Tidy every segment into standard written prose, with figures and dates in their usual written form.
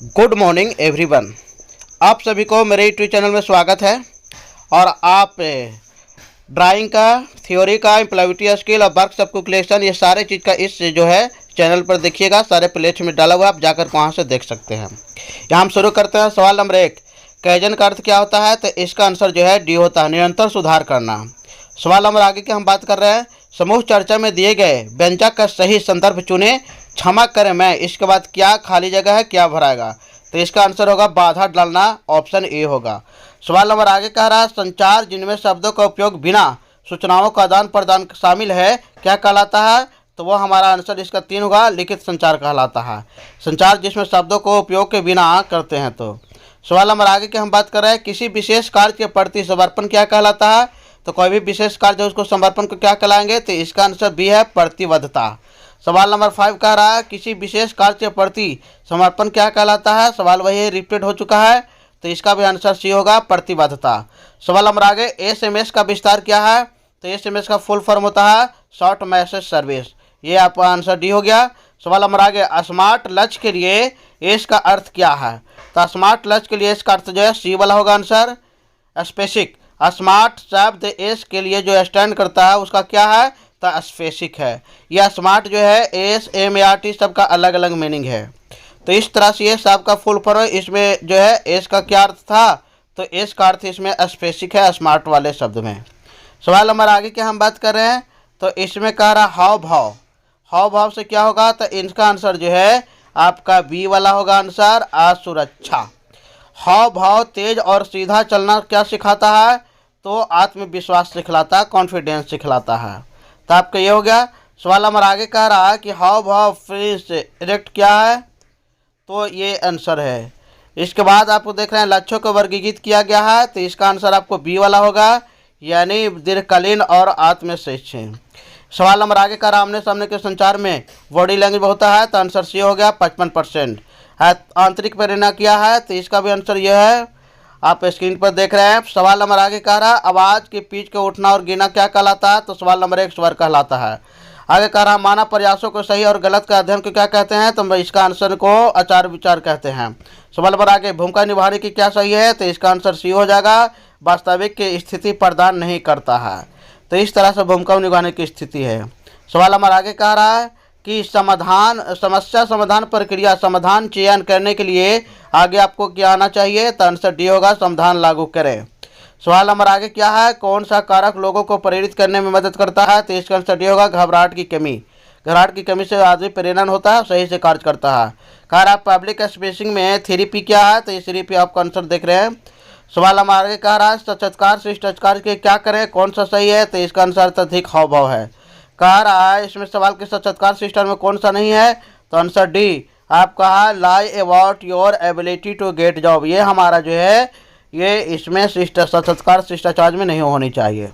Good morning everyone. आप सभी को मेरे यूट्यूब चैनल में स्वागत है। और आप ड्राइंग का, थ्योरी का, इम्प्लॉयबिलिटी स्किल और वर्क सबकुलेशन, ये सारे चीज़ का इस जो है चैनल पर देखिएगा। सारे प्लेलिस्ट में डाला हुआ है, आप जाकर वहाँ से देख सकते हैं। यहाँ हम शुरू करते हैं। सवाल नंबर 1, कैजन का अर्थ क्या होता है? तो इसका आंसर जो है डी होता है, निरंतर सुधार करना। सवाल नंबर आगे की हम बात कर रहे हैं। समूह चर्चा में दिए गए व्यंजक का सही संदर्भ चुने। क्षमा करें मैं, इसके बाद क्या खाली जगह है, क्या भराएगा? तो इसका आंसर होगा बाधा डालना, ऑप्शन ए होगा। सवाल नंबर आगे कह रहा है, संचार जिनमें शब्दों का उपयोग बिना सूचनाओं का आदान प्रदान शामिल है, क्या कहलाता है? तो वो हमारा आंसर इसका 3 होगा, लिखित संचार कहलाता है। संचार जिसमें शब्दों को उपयोग के बिना करते हैं। तो सवाल नंबर आगे की हम बात कर रहे हैं, किसी विशेष कार्य के प्रति समर्पण क्या कहलाता है? तो कोई भी विशेष कार्य जो उसको समर्पण को क्या कहलाएंगे? तो इसका आंसर बी है, प्रतिबद्धता। सवाल नंबर 5 कह रहा है, किसी विशेष कार्य के प्रति समर्पण क्या कहलाता है? सवाल वही रिपीट हो चुका है, तो इसका भी आंसर सी होगा, प्रतिबद्धता। सवाल नंबर आगे, एसएमएस का विस्तार क्या है? तो एसएमएस का फुल फॉर्म होता है शॉर्ट मैसेज सर्विस। ये आपका आंसर डी हो गया। सवाल नंबर आगे, स्मार्ट लक्ष्य के लिए एस का अर्थ क्या है? तो स्मार्ट लक्ष्य के लिए एस का अर्थ जो है सी वाला होगा आंसर, स्पेसिफिक। स्मार्ट शब्द एस के लिए जो स्टैंड करता है उसका क्या है? तो स्पेसिफिक है। यह स्मार्ट जो है S M A R T सबका अलग अलग मीनिंग है। तो इस तरह से ये सबका फुल फॉर्म, इसमें जो है एस का क्या अर्थ था? तो एस का अर्थ इसमें स्पेसिफिक है, स्मार्ट वाले शब्द में। सवाल नंबर आगे की हम बात कर रहे हैं। तो इसमें कह रहा हाव भाव। हाव भाव से क्या होगा? तो इनका आंसर जो है आपका बी वाला होगा आंसर, असुरक्षा। हाव भाव तेज और सीधा चलना क्या सिखाता है? तो आत्मविश्वास सिखलाता है, कॉन्फिडेंस सिखलाता है। तो आपका ये हो गया। सवाल नंबर आगे कह रहा है कि हाव भाव फ्रीज इरेक्ट क्या है? तो ये आंसर है। इसके बाद आपको देख रहे हैं लक्ष्यों को वर्गीकृत किया गया है, तो इसका आंसर आपको बी वाला होगा, यानी दीर्घकालीन और आत्मनिश्चय। सवाल नंबर आगे कह रहा है, आमने सामने के संचार में बॉडी लैंग्वेज होता है, तो आंसर सी हो गया, 55%। आंतरिक प्रेरणा क्या है? तो इसका भी आंसर यह है, आप स्क्रीन पर देख रहे हैं। सवाल नंबर आगे कह रहा है, आवाज़ के पिच के उठना और गिरना क्या कहलाता है? तो सवाल नंबर 1 स्वर कहलाता है। आगे कह रहा है, मानव प्रयासों को सही और गलत का अध्ययन को क्या कहते हैं? तो इसका आंसर को आचार विचार कहते हैं। सवाल नंबर आगे, भूमिका निभाने की क्या सही है? तो इसका आंसर सी हो जाएगा, वास्तविक की स्थिति प्रदान नहीं करता है। तो इस तरह से भूमिका निभाने की स्थिति है। सवाल नंबर आगे कह रहा है कि समस्या समाधान प्रक्रिया समाधान चयन करने के लिए आगे आपको क्या आना चाहिए? तो आंसर डी होगा, समाधान लागू करें। सवाल नंबर आगे क्या है, कौन सा कारक लोगों को प्रेरित करने में मदद करता है? तो इसका आंसर डी होगा, घबराहट की कमी। घबराहट की कमी से आदमी प्रेरण होता है, सही से कार्य करता है। कह रहा है पब्लिक स्पीकिंग में थेरेपी क्या है? तो इस थेरेपी आपका आंसर देख रहे हैं। सवाल हमारे आगे कह रहा है, साक्षात्कार शिष्टाचार के क्या करें, कौन सा सही है? तो इसका आंसर अधिक हाव भाव है। कह रहा है इसमें सवाल के साक्षात्कार शिष्टाचार में कौन सा नहीं है? तो आंसर डी आपका है, lie about your ability to get job. ये हमारा जो है ये इसमें साक्षात्कार शिष्टाचार में नहीं होनी चाहिए।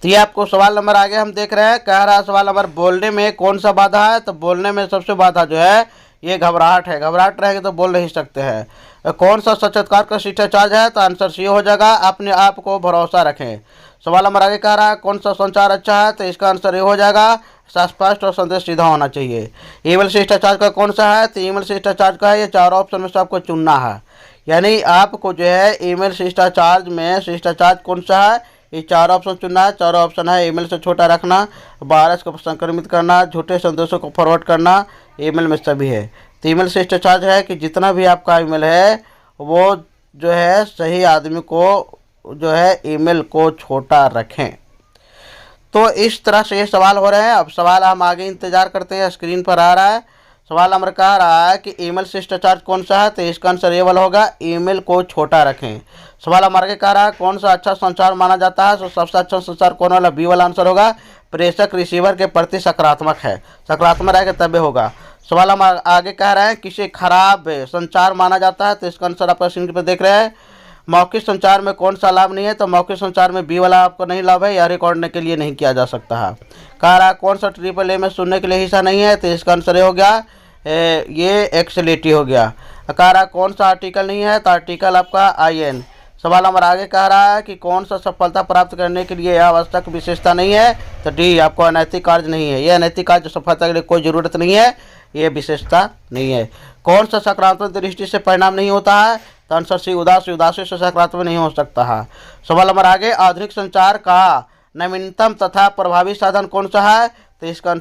तो ये आपको सवाल नंबर आगे हम देख रहे हैं। कह रहा है सवाल नंबर, बोलने में कौन सा बाधा है? तो बोलने में सबसे बाधा जो है ये घबराहट है। घबराहट रहेगी तो बोल नहीं सकते हैं। कौन सा साक्षात्कार का शिष्टाचार है? तो आंसर सी हो जाएगा, अपने आप को भरोसा रखें। सवाल नंबर आगे कह रहा है, कौन सा संचार अच्छा है? तो इसका आंसर ये हो जाएगा, स्पष्ट और संदेश सीधा होना चाहिए। ईमेल शिष्टाचार का कौन सा है? तो ईमेल शिष्टाचार का है, ये 4 ऑप्शन में से आपको चुनना है। यानी आपको जो है ईमेल शिष्टाचार में शिष्टाचार कौन सा है, ये 4 ऑप्शन चुनना है। 4 ऑप्शन है, ईमेल से छोटा रखना, वायरस को संक्रमित करना, झूठे संदेशों को फॉरवर्ड करना, ईमेल में सभी है। तो ईमेल शिष्टाचार है कि जितना भी आपका ईमेल है वो जो है सही आदमी को जो है ईमेल को छोटा रखें। तो इस तरह से ये सवाल हो रहे हैं। अब सवाल हम आगे इंतजार करते हैं, स्क्रीन पर आ रहा है। सवाल नंबर कह रहा है कि ईमेल शिष्टाचार कौन सा है? तो इसका आंसर ये वाला होगा, ईमेल को छोटा रखें। सवाल हमारे आगे कह रहा है, कौन सा अच्छा संचार माना जाता है? तो सबसे अच्छा संचार कौन वाला? बी वाला आंसर होगा, प्रेषक रिसीवर के प्रति सकारात्मक है। सकारात्मक रहेगा तभी होगा। सवाल हम आगे कह रहे हैं, किसे खराब संचार माना जाता है? तो इसका आंसर आप स्क्रीन पर देख रहे हैं। मौखिक संचार में कौन सा लाभ नहीं है? तो मौखिक संचार में बी वाला आपको नहीं लाभ है, या रिकॉर्ड के लिए नहीं किया जा सकता है। कह रहा है कौन सा ट्रिपल ए में सुनने के लिए हिस्सा नहीं है? तो इसका आंसर ये हो गया, ये एक्सलेटी हो गया। कह रहा है कौन सा आर्टिकल नहीं है? तो आर्टिकल आपका आई एन। सवाल नंबर आगे कह रहा है कि कौन सा सफलता प्राप्त करने के लिए आवश्यक विशेषता नहीं है? तो डी आपको अनैतिक कार्य नहीं है। ये अनैतिक कार्य सफलता के लिए कोई ज़रूरत नहीं है, ये विशेषता नहीं है। कौन सा सकारात्मक दृष्टि से परिणाम नहीं होता है? तो आंसर सी उदासी। उदासी से सकारात्मक नहीं हो सकता है। सवाल नंबर आगे, आधुनिक संचार का नवीनतम तथा प्रभावी साधन कौन सा है? तो इसका